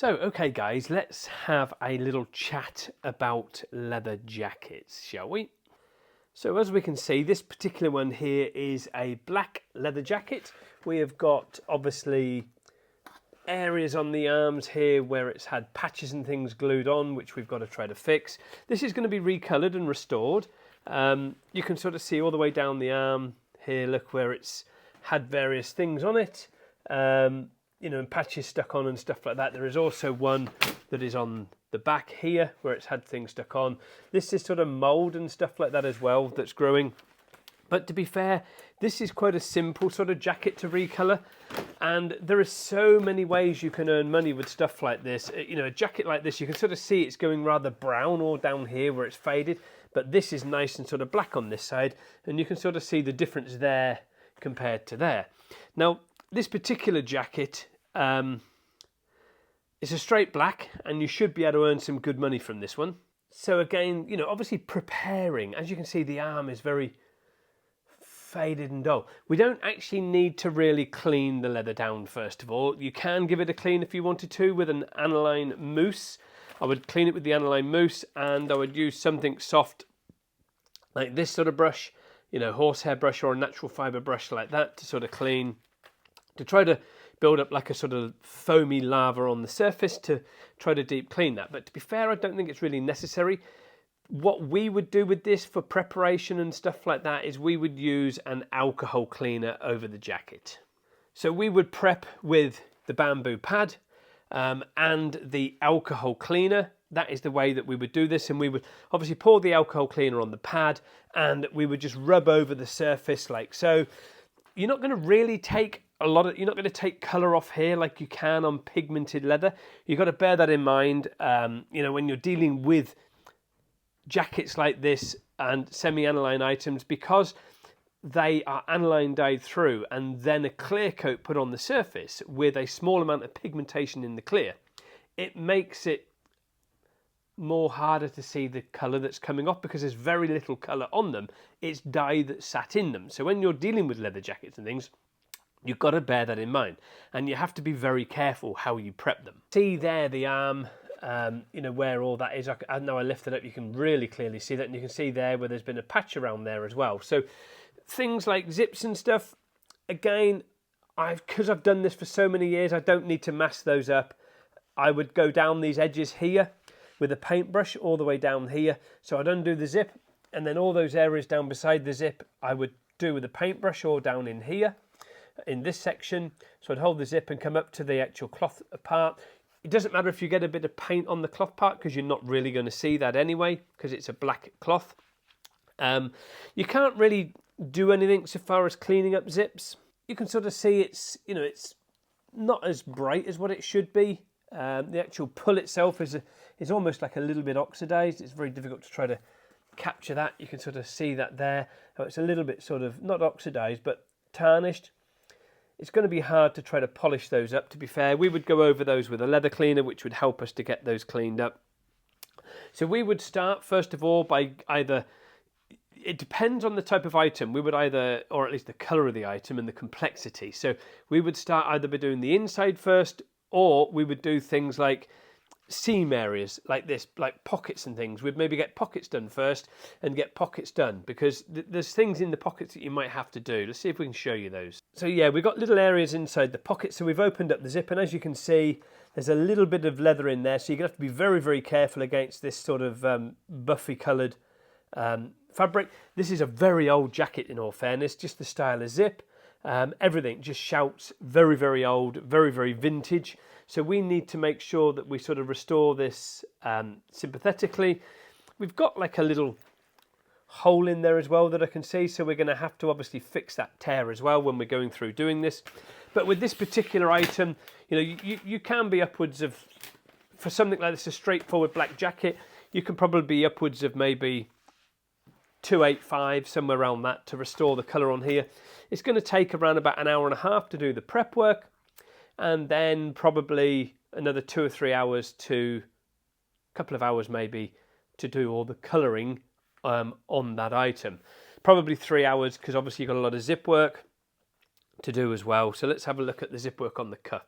Okay guys, let's have a little chat about leather jackets, shall we? So as we can see, this particular one here is a black leather jacket. We have got obviously areas on the arms here where it's had patches and things glued on, which we've got to try to fix. This is going to be recoloured and restored. You can sort of see all the way down the arm here, look where it's had various things on it. And patches stuck on and stuff like that. There is also one that is on the back here where it's had things stuck on. This is sort of mould and stuff like that as well that's growing. But to be fair, this is quite a simple sort of jacket to recolour, and there are so many ways you can earn money with stuff like this. A jacket like this, you can sort of see it's going rather brown all down here where it's faded, but this is nice and sort of black on this side, and you can sort of see the difference there compared to there. Now, this particular jacket is a straight black, and you should be able to earn some good money from this one. So again, obviously preparing, as you can see, the arm is very faded and dull. We don't actually need to really clean the leather down first of all. You can give it a clean if you wanted to with an aniline mousse. I would clean it with the aniline mousse, and I would use something soft like this sort of brush, horsehair brush or a natural fibre brush like that to sort of clean, to try to build up like a sort of foamy lava on the surface to try to deep clean that. But to be fair, I don't think it's really necessary. What we would do with this for preparation and stuff like that is we would use an alcohol cleaner over the jacket. So we would prep with the bamboo pad and the alcohol cleaner. That is the way that we would do this, and we would obviously pour the alcohol cleaner on the pad and we would just rub over the surface like so. You're not going to really take you're not going to take colour off here like you can on pigmented leather. You've got to bear that in mind, when you're dealing with jackets like this and semi-aniline items, because they are aniline dyed through and then a clear coat put on the surface with a small amount of pigmentation in the clear. It makes it more harder to see the colour that's coming off because there's very little colour on them. It's dye that's sat in them. So when you're dealing with leather jackets and things, you've got to bear that in mind, and you have to be very careful how you prep them. See there the arm, where all that is. Now I lift it up, you can really clearly see that, and you can see there where there's been a patch around there as well. So things like zips and stuff, again, because I've done this for so many years, I don't need to mask those up. I would go down these edges here with a paintbrush all the way down here. So I'd undo the zip, and then all those areas down beside the zip I would do with a paintbrush or down in here in this section. So I'd hold the zip and come up to the actual cloth part. It doesn't matter if you get a bit of paint on the cloth part because you're not really going to see that anyway because it's a black cloth. You can't really do anything so far as cleaning up zips. You can sort of see it's not as bright as what it should be. The actual pull itself is almost like a little bit oxidized. It's very difficult to try to capture that. You can sort of see that there. Oh, it's a little bit sort of not oxidized but tarnished. It's going to be hard to try to polish those up, to be fair. We would go over those with a leather cleaner, which would help us to get those cleaned up. So we would start, first of all, by either, it depends on the type of item, we would either, or at least the colour of the item and the complexity. So we would start either by doing the inside first, or we would do things like seam areas like this, like pockets and things. We'd maybe get pockets done first and get pockets done because there's things in the pockets that you might have to do. Let's see if we can show you those. So yeah, we've got little areas inside the pockets. So we've opened up the zip, and as you can see, there's a little bit of leather in there. So you're going to have to be very, very careful against this sort of buffy coloured fabric. This is a very old jacket in all fairness, just the style of zip. Everything just shouts very, very old, very, very vintage. So we need to make sure that we sort of restore this sympathetically. We've got like a little hole in there as well that I can see. So we're going to have to obviously fix that tear as well when we're going through doing this. But with this particular item, you can be upwards of, for something like this, a straightforward black jacket, you can probably be upwards of maybe 285, somewhere around that, to restore the colour on here. It's going to take around about an hour and a half to do the prep work, and then probably another 2 or 3 hours to a couple of hours maybe to do all the colouring on that item. Probably 3 hours because obviously you've got a lot of zip work to do as well. So let's have a look at the zip work on the cuff.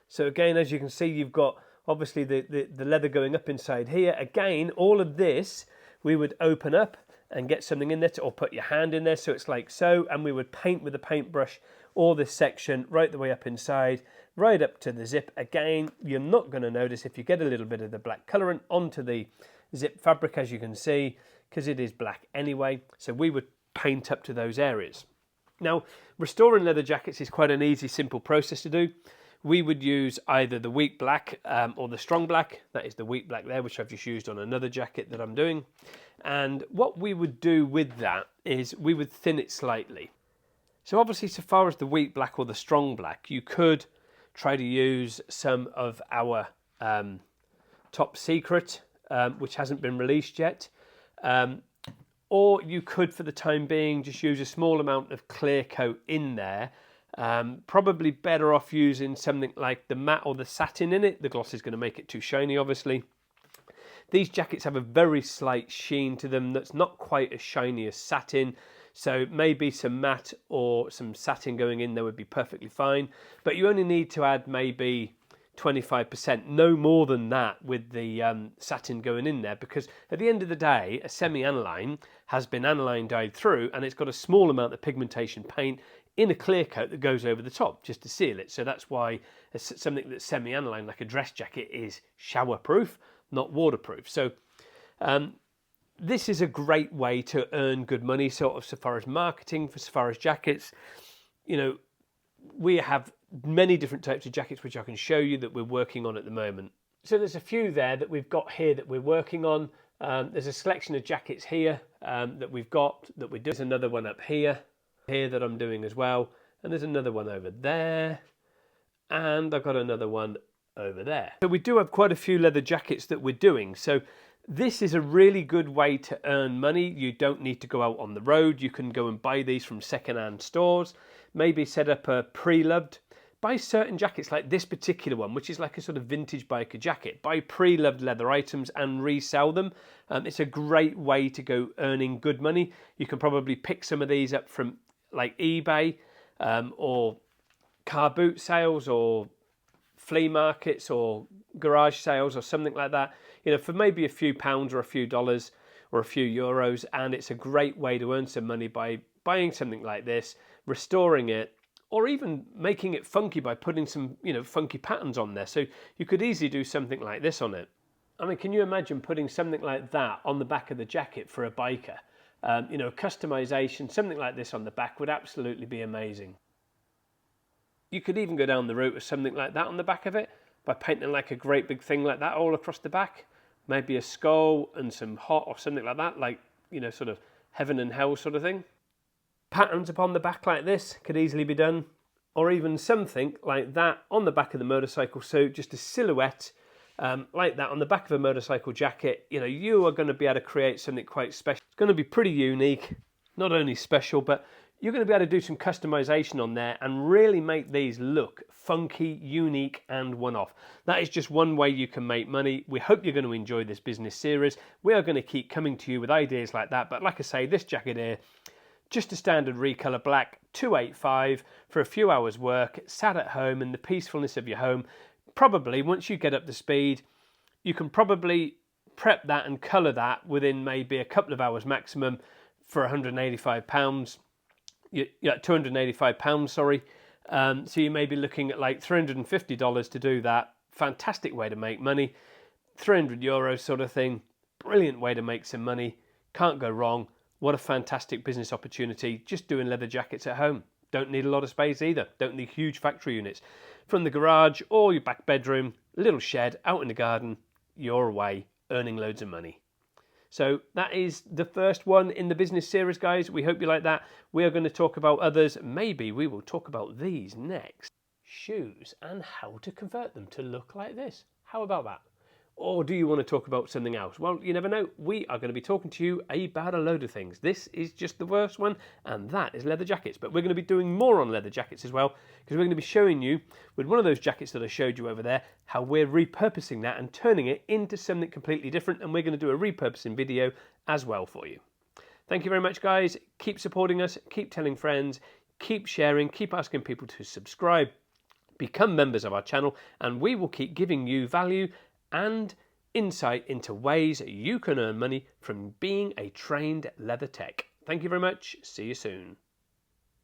So again, as you can see, you've got obviously the leather going up inside here. Again, all of this we would open up and get something in there, or put your hand in there, so it's like so, and we would paint with a paintbrush all this section right the way up inside, right up to the zip. Again, you're not going to notice if you get a little bit of the black colorant onto the zip fabric, as you can see, because it is black anyway. So we would paint up to those areas. Now, restoring leather jackets is quite an easy, simple process to do. We would use either the wheat black or the strong black. That is the wheat black there, which I've just used on another jacket that I'm doing. And what we would do with that is we would thin it slightly. So obviously, so far as the wheat black or the strong black, you could try to use some of our top secret, which hasn't been released yet. Or you could, for the time being, just use a small amount of clear coat in there. Probably better off using something like the matte or the satin in it. The gloss is going to make it too shiny, obviously. These jackets have a very slight sheen to them that's not quite as shiny as satin. So maybe some matte or some satin going in there would be perfectly fine. But you only need to add maybe 25%, no more than that, with the satin going in there, because at the end of the day, a semi-aniline has been aniline dyed through, and it's got a small amount of pigmentation paint in a clear coat that goes over the top just to seal it. So that's why something that's semi-aniline, like a dress jacket, is shower proof, not waterproof. So this is a great way to earn good money, sort of, so far as marketing, for so far as jackets. You know, we have many different types of jackets which I can show you that we're working on at the moment. So there's a few there that we've got here that we're working on. There's a selection of jackets here that we've got that we do. There's another one up here that I'm doing as well, and there's another one over there, and I've got another one over there. So we do have quite a few leather jackets that we're doing. So this is a really good way to earn money. You don't need to go out on the road. You can go and buy these from second-hand stores, maybe set up a pre-loved. Buy certain jackets like this particular one, which is like a sort of vintage biker jacket. Buy pre-loved leather items and resell them. It's a great way to go earning good money. You can probably pick some of these up from like eBay or car boot sales or flea markets or garage sales or something like that. You know, for maybe a few pounds or a few dollars or a few euros. And it's a great way to earn some money by buying something like this, restoring it, or even making it funky by putting some, you know, funky patterns on there. So you could easily do something like this on it. I mean, can you imagine putting something like that on the back of the jacket for a biker? You know, customization, something like this on the back would absolutely be amazing. You could even go down the route of something like that on the back of it by painting like a great big thing like that all across the back. Maybe a skull and some hot or something like that, like, you know, sort of heaven and hell sort of thing. Patterns upon the back like this could easily be done, or even something like that on the back of the motorcycle. So just a silhouette like that on the back of a motorcycle jacket. You know, you are going to be able to create something quite special. It's going to be pretty unique, not only special, but you're going to be able to do some customization on there and really make these look funky, unique, and one-off. That is just one way you can make money. We hope you're going to enjoy this business series. We are going to keep coming to you with ideas like that. But like I say, this jacket here, just a standard recolor black, 285 for a few hours work, sat at home in the peacefulness of your home. Probably once you get up to speed, you can probably prep that and colour that within maybe a couple of hours maximum for £185. Yeah, £285, sorry. So you may be looking at like $350 to do that. Fantastic way to make money. €300 sort of thing. Brilliant way to make some money. Can't go wrong. What a fantastic business opportunity, just doing leather jackets at home. Don't need a lot of space either. Don't need huge factory units. From the garage or your back bedroom, little shed out in the garden, you're away earning loads of money. So that is the first one in the business series, guys. We hope you like that. We are going to talk about others. Maybe we will talk about these next. Shoes and how to convert them to look like this. How about that? Or do you want to talk about something else? Well, you never know. We are going to be talking to you about a load of things. This is just the worst one, and that is leather jackets. But we're going to be doing more on leather jackets as well, because we're going to be showing you, with one of those jackets that I showed you over there, how we're repurposing that and turning it into something completely different. And we're going to do a repurposing video as well for you. Thank you very much, guys. Keep supporting us. Keep telling friends. Keep sharing. Keep asking people to subscribe, become members of our channel, and we will keep giving you value and insight into ways you can earn money from being a trained leather tech. Thank you very much. See you soon.